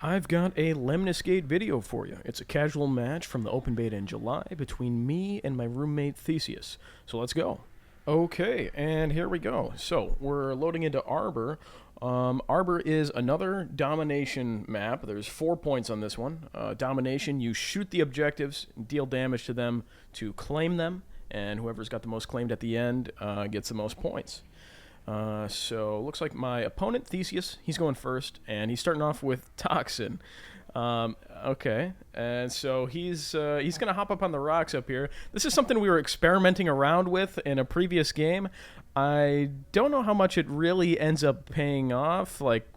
I've got a Lemnis Gate video for you. It's a casual match from the open beta in July between me and my roommate Theseus. So let's go. Okay, and here we go. So we're loading into Arbor. Arbor is another domination map. There's 4 points on this one. Domination, you shoot the objectives, deal damage to them to claim them, and whoever's got the most claimed at the end gets the most points. So looks like my opponent Theseus, he's going first, and he's starting off with Toxin. Okay, and so he's gonna hop up on the rocks up here. This is something we were experimenting around with in a previous game. I don't know how much it really ends up paying off. Like,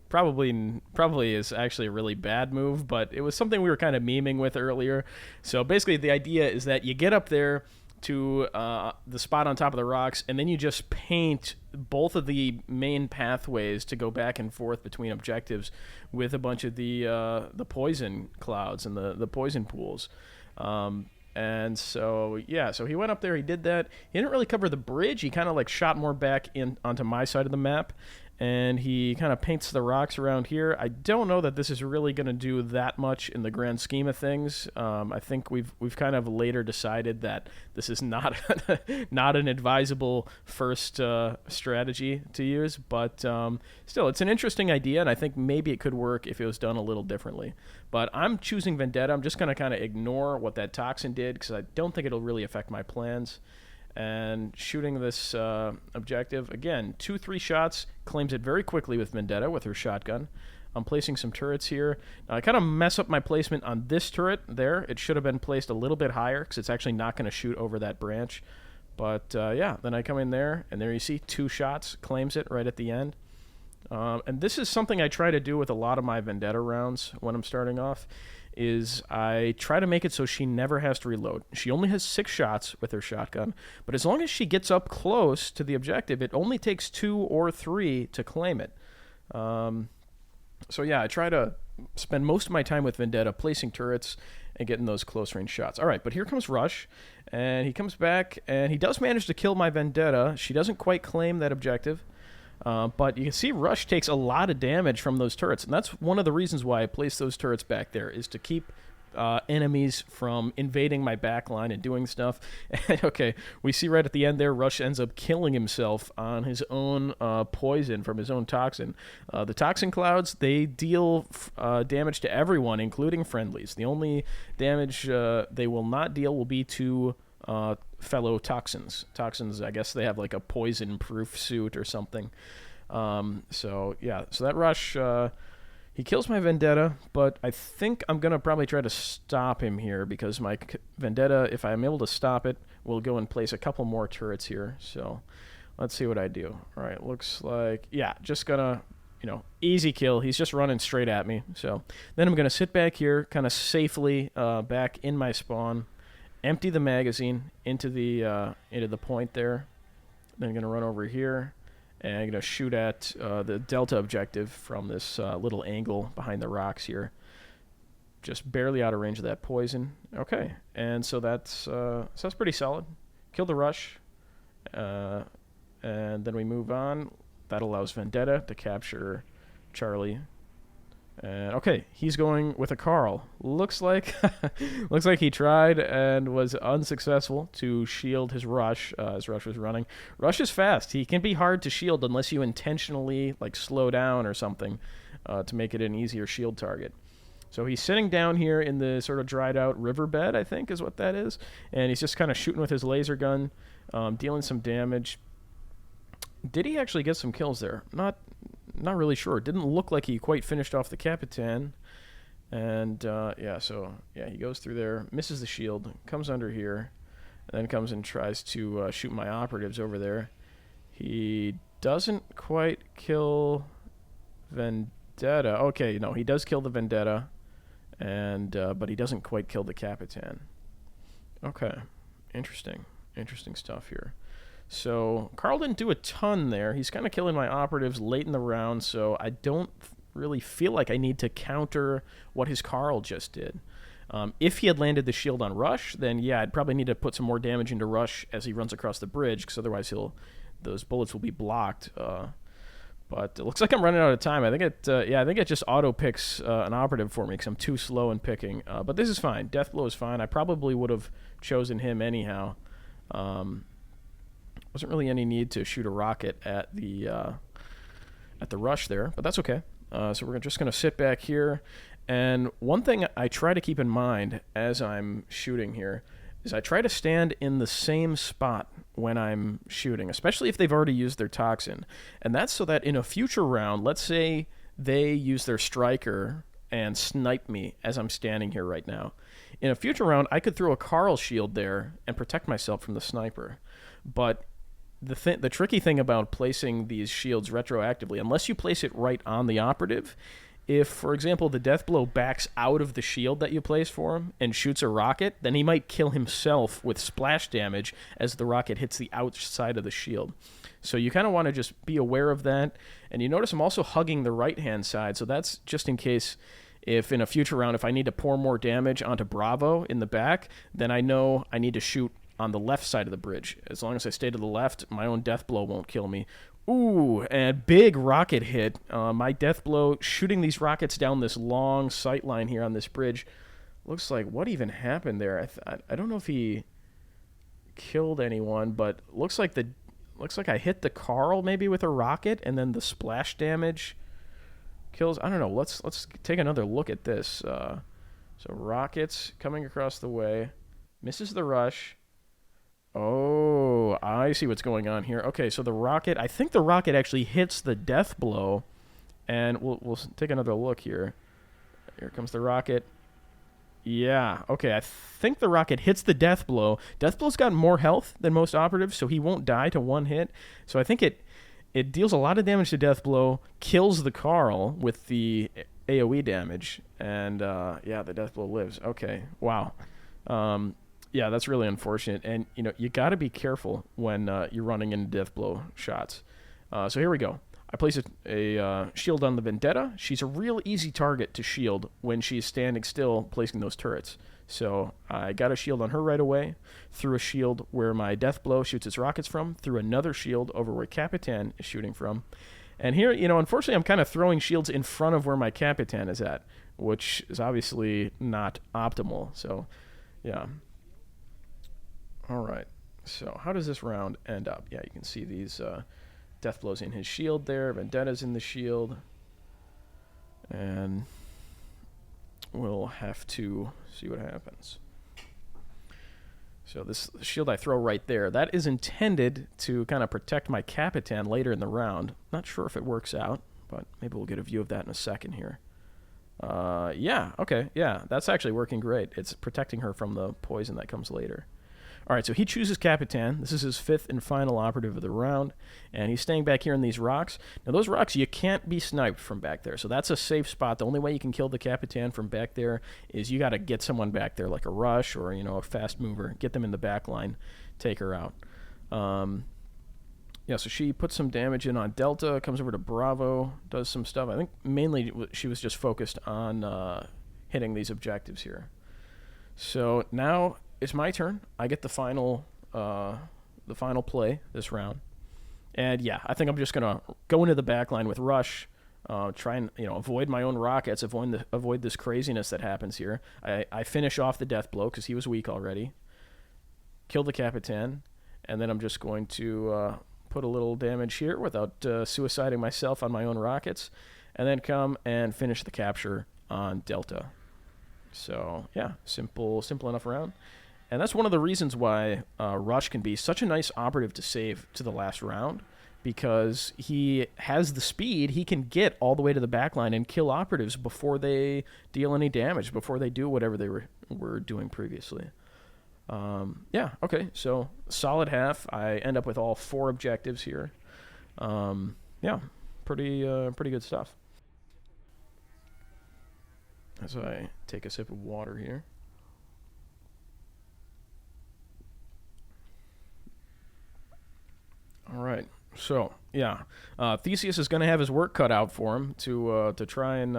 probably is actually a really bad move, but it was something we were kind of memeing with earlier. So basically, the idea is that you get up there to the spot on top of the rocks, and then you just paint both of the main pathways to go back and forth between objectives with a bunch of the poison clouds and the poison pools. And so, yeah, so he went up there, he did that. He didn't really cover the bridge. He kind of like shot more back in onto my side of the map, and he kind of paints the rocks around here. I don't know that this is really going to do that much in the grand scheme of things. I think we've kind of later decided that this is not not an advisable first strategy to use, but still, it's an interesting idea, and I think maybe it could work if it was done a little differently. But I'm choosing Vendetta. I'm just going to kind of ignore what that Toxin did because I don't think it'll really affect my plans. And shooting this objective, again, 2-3 shots, claims it very quickly with Vendetta with her shotgun. I'm placing some turrets here. I kind of mess up my placement on this turret there. It should have been placed a little bit higher because it's actually not going to shoot over that branch. But yeah, then I come in there, and there you see 2 shots, claims it right at the end. And this is something I try to do with a lot of my Vendetta rounds when I'm starting off, is I try to make it so she never has to reload. She only has 6 shots with her shotgun, but as long as she gets up close to the objective, it only takes 2 or 3 to claim it. So yeah, I try to spend most of my time with Vendetta placing turrets and getting those close range shots. All right, but here comes Rush, and he comes back, and he does manage to kill my Vendetta. She doesn't quite claim that objective. But you can see Rush takes a lot of damage from those turrets, and that's one of the reasons why I placed those turrets back there, is to keep enemies from invading my backline and doing stuff. And, okay, we see right at the end there, Rush ends up killing himself on his own poison from his own toxin. The toxin clouds, they deal damage to everyone, including friendlies. The only damage they will not deal will be to fellow toxins. Toxins, I guess they have like a poison-proof suit or something. So yeah, so that Rush, he kills my Vendetta, but I think I'm gonna probably try to stop him here because my Vendetta, if I'm able to stop it, will go and place a couple more turrets here. So let's see what I do. All right, looks like, yeah, just gonna, easy kill. He's just running straight at me. So then I'm gonna sit back here, kind of safely back in my spawn, empty the magazine into the point there. Then I'm going to run over here, and I'm going to shoot at the Delta objective from this little angle behind the rocks here. Just barely out of range of that poison. Okay, and so that's pretty solid. Kill the Rush, and then we move on. That allows Vendetta to capture Charlie. Okay, he's going with a Carl. Looks like he tried and was unsuccessful to shield his Rush as Rush was running. Rush is fast. He can be hard to shield unless you intentionally slow down or something to make it an easier shield target. So he's sitting down here in the sort of dried out riverbed, I think is what that is, and he's just kind of shooting with his laser gun, dealing some damage. Did he actually get some kills there? Not really sure. It didn't look like he quite finished off the Capitan. And, yeah, so, yeah, he goes through there, misses the shield, comes under here, and then comes and tries to shoot my operatives over there. He doesn't quite kill Vendetta. Okay, no, he does kill the Vendetta, and but he doesn't quite kill the Capitan. Okay, interesting stuff here. So Carl didn't do a ton there. He's kind of killing my operatives late in the round, so I don't really feel like I need to counter what his Carl just did. If he had landed the shield on Rush, then yeah, I'd probably need to put some more damage into Rush as he runs across the bridge, because otherwise those bullets will be blocked. But it looks like I'm running out of time. I think I think it just auto picks an operative for me because I'm too slow in picking. But this is fine. Deathblow is fine. I probably would have chosen him anyhow. Wasn't really any need to shoot a rocket at the rush there, but that's okay. So we're just going to sit back here. And one thing I try to keep in mind as I'm shooting here is I try to stand in the same spot when I'm shooting, especially if they've already used their toxin. And that's so that in a future round, let's say they use their striker and snipe me as I'm standing here right now. In a future round, I could throw a Carl shield there and protect myself from the sniper. But the tricky thing about placing these shields retroactively, unless you place it right on the operative, if, for example, the Deathblow backs out of the shield that you place for him and shoots a rocket, then he might kill himself with splash damage as the rocket hits the outside of the shield. So you kind of want to just be aware of that. And you notice I'm also hugging the right-hand side, so that's just in case if in a future round, if I need to pour more damage onto Bravo in the back, then I know I need to shoot on the left side of the bridge. As long as I stay to the left, my own Deathblow won't kill me. Ooh, and big rocket hit. My Deathblow shooting these rockets down this long sight line here on this bridge. Looks like, what even happened there? I don't know if he killed anyone, but looks like I hit the Carl maybe with a rocket, and then the splash damage kills. I don't know. Let's take another look at this. So rockets coming across the way, misses the rush. Oh, I see what's going on here. Okay, so the rocket, I think the rocket actually hits the Deathblow, and we'll take another look here. Here comes the rocket. Yeah, okay, I think the rocket hits the Deathblow. Deathblow's got more health than most operatives, so he won't die to one hit. So I think it deals a lot of damage to Deathblow, kills the Carl with the AoE damage, and yeah, the Deathblow lives. Okay, wow. Yeah, that's really unfortunate, and you got to be careful when you're running into Deathblow shots. So here we go. I place a shield on the Vendetta. She's a real easy target to shield when she's standing still, placing those turrets. So I got a shield on her right away, threw a shield where my Deathblow shoots its rockets from, threw another shield over where Capitan is shooting from. And here, unfortunately, I'm kind of throwing shields in front of where my Capitan is at, which is obviously not optimal. So, yeah. All right, so how does this round end up? Yeah, you can see these Deathblows in his shield there. Vendetta's in the shield. And we'll have to see what happens. So this shield I throw right there, that is intended to kind of protect my Capitan later in the round. Not sure if it works out, but maybe we'll get a view of that in a second here. Yeah, okay, yeah, that's actually working great. It's protecting her from the poison that comes later. All right, so he chooses Capitan. This is his fifth and final operative of the round, and he's staying back here in these rocks. Now, those rocks, you can't be sniped from back there, so that's a safe spot. The only way you can kill the Capitan from back there is you got to get someone back there, like a rush or, a fast mover. Get them in the back line, take her out. Yeah, so she puts some damage in on Delta, comes over to Bravo, does some stuff. I think mainly she was just focused on hitting these objectives here. So now it's my turn. I get the final play this round. And yeah, I think I'm just going to go into the back line with Rush, try and avoid my own rockets, avoid this craziness that happens here. I finish off the Deathblow because he was weak already. Kill the Capitan, and then I'm just going to put a little damage here without suiciding myself on my own rockets, and then come and finish the capture on Delta. So yeah, simple enough round. And that's one of the reasons why Rush can be such a nice operative to save to the last round, because he has the speed. He can get all the way to the back line and kill operatives before they deal any damage, before they do whatever they were doing previously. Yeah, okay, so solid half. I end up with all 4 objectives here. Yeah, pretty good stuff. As I take a sip of water here. All right, so yeah, Theseus is going to have his work cut out for him to try and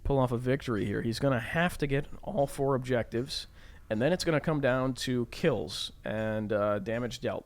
pull off a victory here. He's going to have to get all 4 objectives, and then it's going to come down to kills and damage dealt.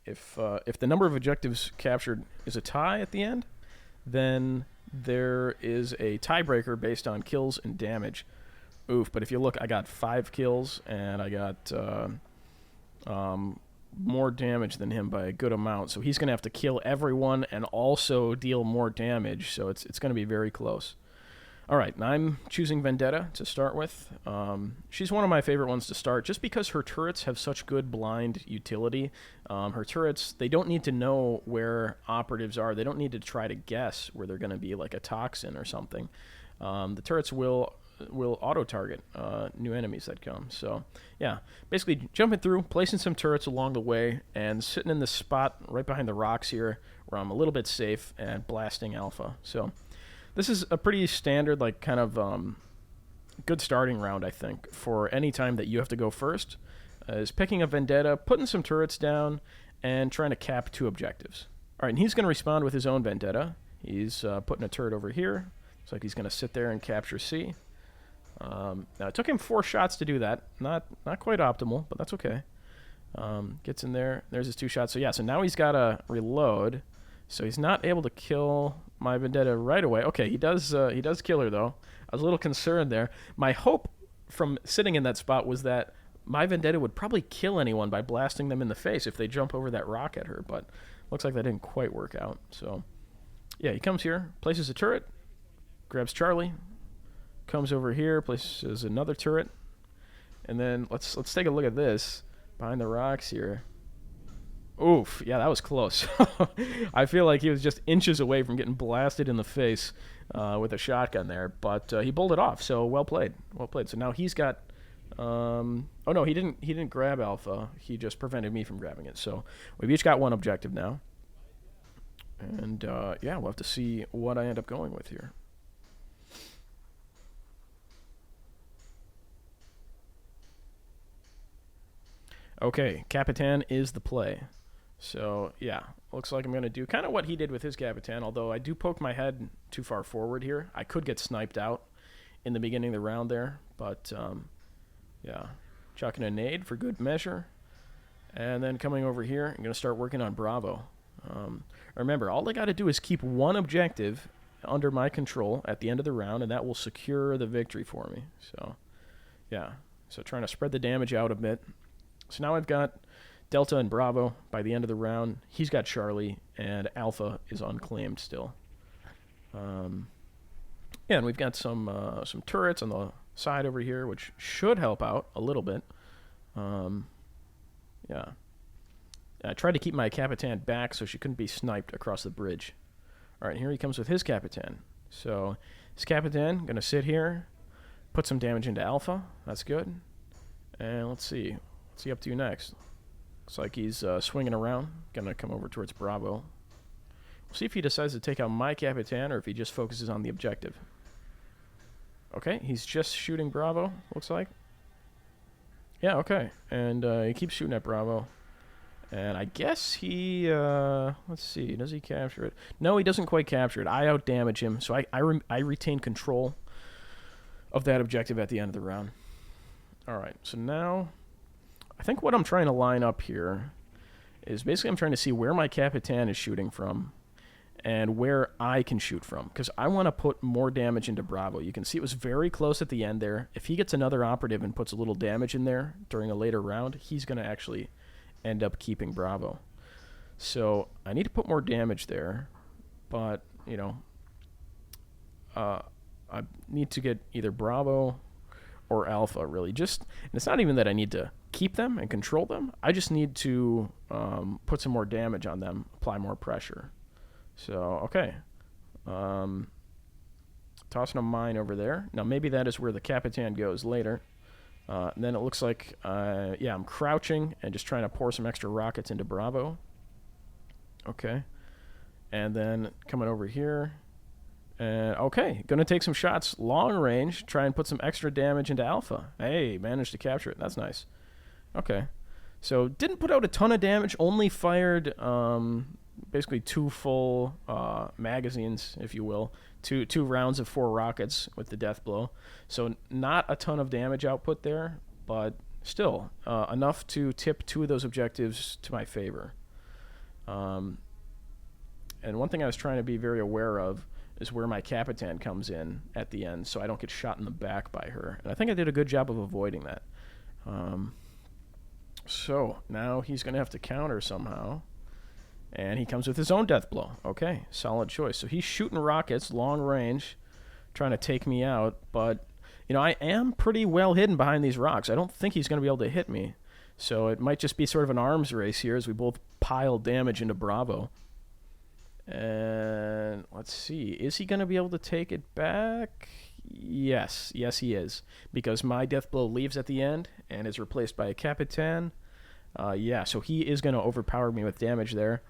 If the number of objectives captured is a tie at the end, then there is a tiebreaker based on kills and damage. Oof! But if you look, I got 5 kills and I got more damage than him by a good amount. So he's going to have to kill everyone and also deal more damage. So it's going to be very close. All right, and I'm choosing Vendetta to start with. She's one of my favorite ones to start just because her turrets have such good blind utility. Her turrets, they don't need to know where operatives are. They don't need to try to guess where they're going to be, like a toxin or something. The turrets will auto-target new enemies that come. So, yeah, basically jumping through, placing some turrets along the way, and sitting in this spot right behind the rocks here where I'm a little bit safe and blasting Alpha. So this is a pretty standard, like, kind of good starting round, I think, for any time that you have to go first, is picking a Vendetta, putting some turrets down, and trying to cap 2 objectives. All right, and he's going to respond with his own Vendetta. He's putting a turret over here. Looks like he's going to sit there and capture C. Now, it took him 4 shots to do that. Not quite optimal, but that's okay. Gets in there. There's his 2 shots. So, yeah, so now he's got to reload. So he's not able to kill my Vendetta right away. Okay, he does kill her, though. I was a little concerned there. My hope from sitting in that spot was that my Vendetta would probably kill anyone by blasting them in the face if they jump over that rock at her, but looks like that didn't quite work out. So, yeah, he comes here, places a turret, grabs Charlie, comes over here, places another turret, and then let's take a look at this behind the rocks here. Oof, yeah, that was close. I feel like he was just inches away from getting blasted in the face with a shotgun there, but he pulled it off. So well played. So now he's got. Oh no, he didn't grab Alpha. He just prevented me from grabbing it. So we've each got 1 objective now, and yeah, we'll have to see what I end up going with here. Okay, Capitan is the play. So, yeah, looks like I'm going to do kind of what he did with his Capitan, although I do poke my head too far forward here. I could get sniped out in the beginning of the round there, but, yeah, chucking a nade for good measure. And then coming over here, I'm going to start working on Bravo. Remember, all I got to do is keep 1 objective under my control at the end of the round, and that will secure the victory for me. So, yeah, so trying to spread the damage out a bit. So now I've got Delta and Bravo by the end of the round. He's got Charlie, and Alpha is unclaimed still. Yeah, and we've got some turrets on the side over here, which should help out a little bit. Yeah. I tried to keep my Capitan back so she couldn't be sniped across the bridge. All right, here he comes with his Capitan. So his Capitan going to sit here, put some damage into Alpha. That's good. And let's see. What's he up to next? Looks like he's swinging around. Going to come over towards Bravo. We'll see if he decides to take out my Capitan or if he just focuses on the objective. Okay, he's just shooting Bravo, looks like. Yeah, okay. And he keeps shooting at Bravo. And I guess he, let's see, does he capture it? No, he doesn't quite capture it. I outdamage him, so I retain control of that objective at the end of the round. All right, so now I think what I'm trying to line up here is basically I'm trying to see where my Capitan is shooting from and where I can shoot from, because I want to put more damage into Bravo. You can see it was very close at the end there. If he gets another operative and puts a little damage in there during a later round, he's going to actually end up keeping Bravo. So I need to put more damage there, but, you know, I need to get either Bravo or Alpha, really. And it's not even that I need to keep them and control them. I just need to put some more damage on them, apply more pressure. So, okay. Tossing a mine over there. Now, maybe that is where the Capitan goes later. And then it looks like, yeah, I'm crouching and just trying to pour some extra rockets into Bravo. Okay. And then coming over here. And, okay, going to take some shots long range, try and put some extra damage into Alpha. Hey, managed to capture it. That's nice. Okay. So, didn't put out a ton of damage, only fired basically 2 full magazines, if you will. Two rounds of 4 rockets with the death blow. So not a ton of damage output there, but still, enough to tip 2 of those objectives to my favor. And one thing I was trying to be very aware of is where my Capitan comes in at the end, so I don't get shot in the back by her. And I think I did a good job of avoiding that. So now he's going to have to counter somehow. And he comes with his own death blow. Okay, solid choice. So he's shooting rockets, long range, trying to take me out. But, you know, I am pretty well hidden behind these rocks. I don't think he's going to be able to hit me. So it might just be sort of an arms race here as we both pile damage into Bravo. And let's see. Is he going to be able to take it back? Yes. Yes, he is. Because my death blow leaves at the end and is replaced by a Capitan. Yeah, so he is going to overpower me with damage there.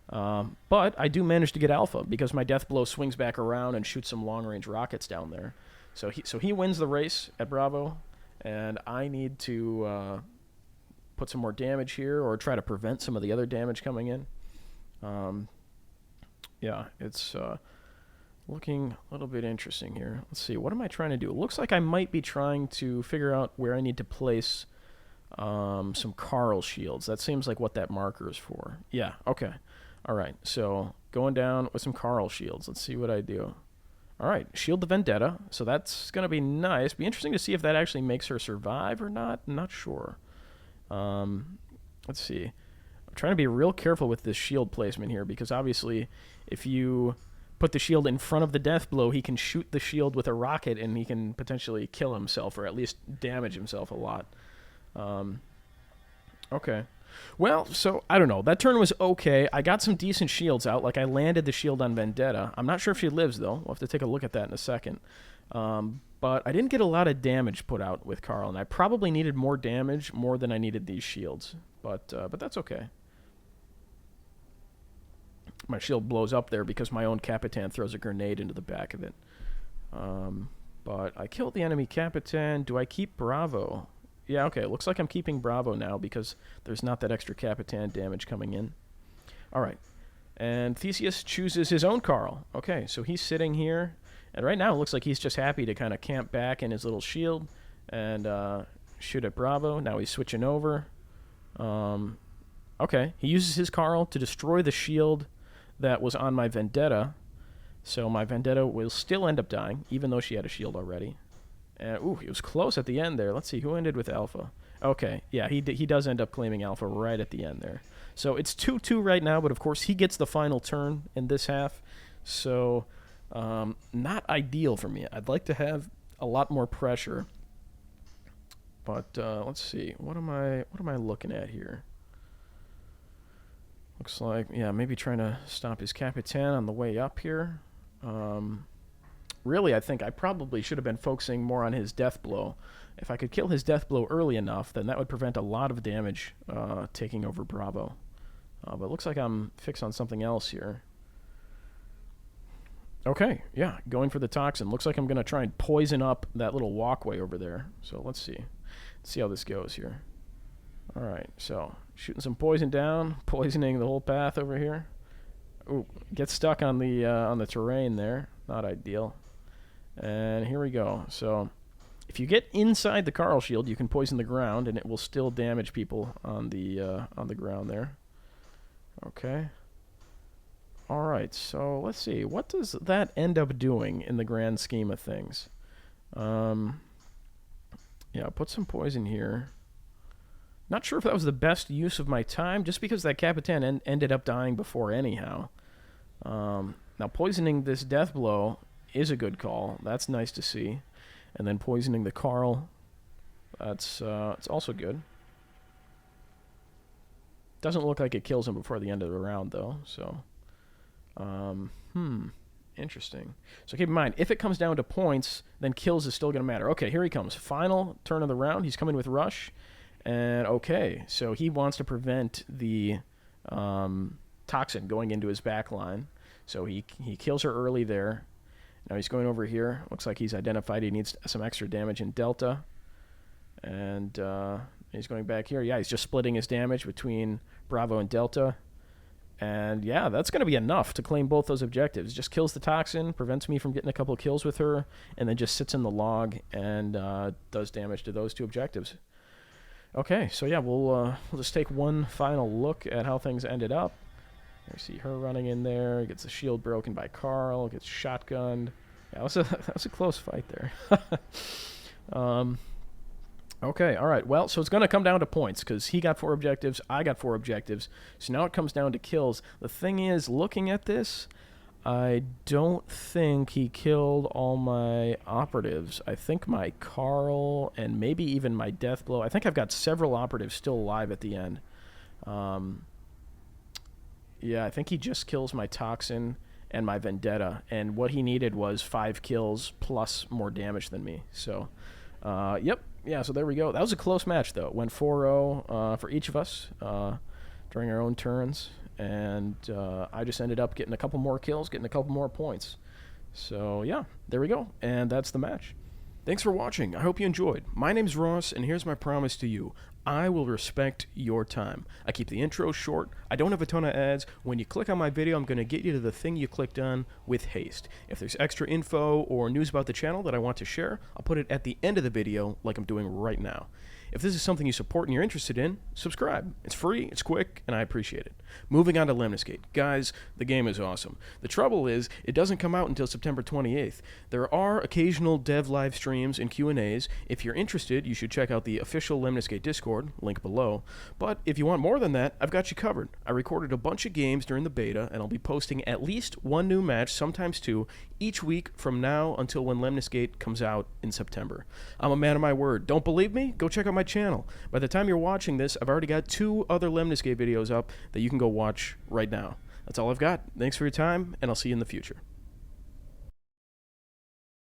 But I do manage to get Alpha because my death blow swings back around and shoots some long-range rockets down there. So he wins the race at Bravo, and I need to put some more damage here or try to prevent some of the other damage coming in. Yeah, it's looking a little bit interesting here. Let's see, what am I trying to do? It looks like I might be trying to figure out where I need to place some Carl shields. That seems like what that marker is for. Yeah, okay. All right, so going down with some Carl shields. Let's see what I do. All right, shield the Vendetta. So that's going to be nice. Be interesting to see if that actually makes her survive or not. I'm not sure. Let's see. I'm trying to be real careful with this shield placement here because obviously if you put the shield in front of the death blow, he can shoot the shield with a rocket and he can potentially kill himself or at least damage himself a lot. Okay. Well, so, I don't know. That turn was okay. I got some decent shields out. Like, I landed the shield on Vendetta. I'm not sure if she lives, though. We'll have to take a look at that in a second. But I didn't get a lot of damage put out with Carl, and I probably needed more damage, more than I needed these shields. But that's okay. My shield blows up there because my own Capitan throws a grenade into the back of it. But I killed the enemy Capitan. Do I keep Bravo? Yeah, okay. It looks like I'm keeping Bravo now because there's not that extra Capitan damage coming in. All right. And Theseus chooses his own Carl. Okay, so he's sitting here. And right now it looks like he's just happy to kind of camp back in his little shield and shoot at Bravo. Now he's switching over. Okay, he uses his Carl to destroy the shield that was on my Vendetta. So my Vendetta will still end up dying, even though she had a shield already. And, ooh, he was close at the end there. Let's see, who ended with Alpha? Okay, yeah, he does end up claiming Alpha right at the end there. So it's 2-2 right now, but of course he gets the final turn in this half. So not ideal for me. I'd like to have a lot more pressure. But let's see, what am I looking at here? Looks like, yeah, maybe trying to stop his Capitan on the way up here. Really, I think I probably should have been focusing more on his death blow. If I could kill his death blow early enough, then that would prevent a lot of damage taking over Bravo. But it looks like I'm fixed on something else here. Okay, yeah, going for the toxin. Looks like I'm going to try and poison up that little walkway over there. So let's see. Let's see how this goes here. All right, so shooting some poison down, poisoning the whole path over here. Ooh, get stuck on the terrain there. Not ideal. And here we go. So if you get inside the Carl shield, you can poison the ground, and it will still damage people on the ground there. Okay. All right. So let's see. What does that end up doing in the grand scheme of things? Yeah, put some poison here. Not sure if that was the best use of my time, just because that Capitan ended up dying before anyhow. Now poisoning this death blow is a good call. That's nice to see. And then poisoning the Carl, that's it's also good. Doesn't look like it kills him before the end of the round, though. So, interesting. So keep in mind, if it comes down to points, then kills is still going to matter. Okay, here he comes. Final turn of the round. He's coming with Rush. And, okay, so he wants to prevent the toxin going into his back line. So he kills her early there. Now he's going over here. Looks like he's identified he needs some extra damage in Delta. And he's going back here. Yeah, he's just splitting his damage between Bravo and Delta. And, yeah, that's going to be enough to claim both those objectives. Just kills the toxin, prevents me from getting a couple of kills with her, and then just sits in the log and does damage to those two objectives. Okay, so yeah, we'll just take one final look at how things ended up. I see her running in there, gets the shield broken by Carl, gets shotgunned. Yeah, that was a close fight there. Okay, all right. Well, so it's going to come down to points because he got 4 objectives, I got 4 objectives. So now it comes down to kills. The thing is, looking at this, I don't think he killed all my operatives. I think my Carl and maybe even my Deathblow. I think I've got several operatives still alive at the end. Yeah, I think he just kills my Toxin and my Vendetta. And what he needed was 5 kills plus more damage than me. So, yep. Yeah, so there we go. That was a close match, though. It went 4-0 for each of us during our own turns. And I just ended up getting a couple more kills, getting a couple more points. So, yeah, there we go. And that's the match. Thanks for watching. I hope you enjoyed. My name's Ross, and here's my promise to you. I will respect your time. I keep the intro short. I don't have a ton of ads. When you click on my video, I'm going to get you to the thing you clicked on with haste. If there's extra info or news about the channel that I want to share, I'll put it at the end of the video like I'm doing right now. If this is something you support and you're interested in, subscribe. It's free, it's quick, and I appreciate it. Moving on to Lemnis Gate. Guys, the game is awesome. The trouble is, it doesn't come out until September 28th. There are occasional dev live streams and Q&As. If you're interested, you should check out the official Lemnis Gate Discord, link below. But if you want more than that, I've got you covered. I recorded a bunch of games during the beta, and I'll be posting at least 1 new match, sometimes 2, each week from now until when Lemnis Gate comes out in September. I'm a man of my word. Don't believe me? Go check out my channel. By the time you're watching this, I've already got 2 other Lemnis Gate videos up that you can go watch right now. That's all I've got. Thanks for your time, and I'll see you in the future.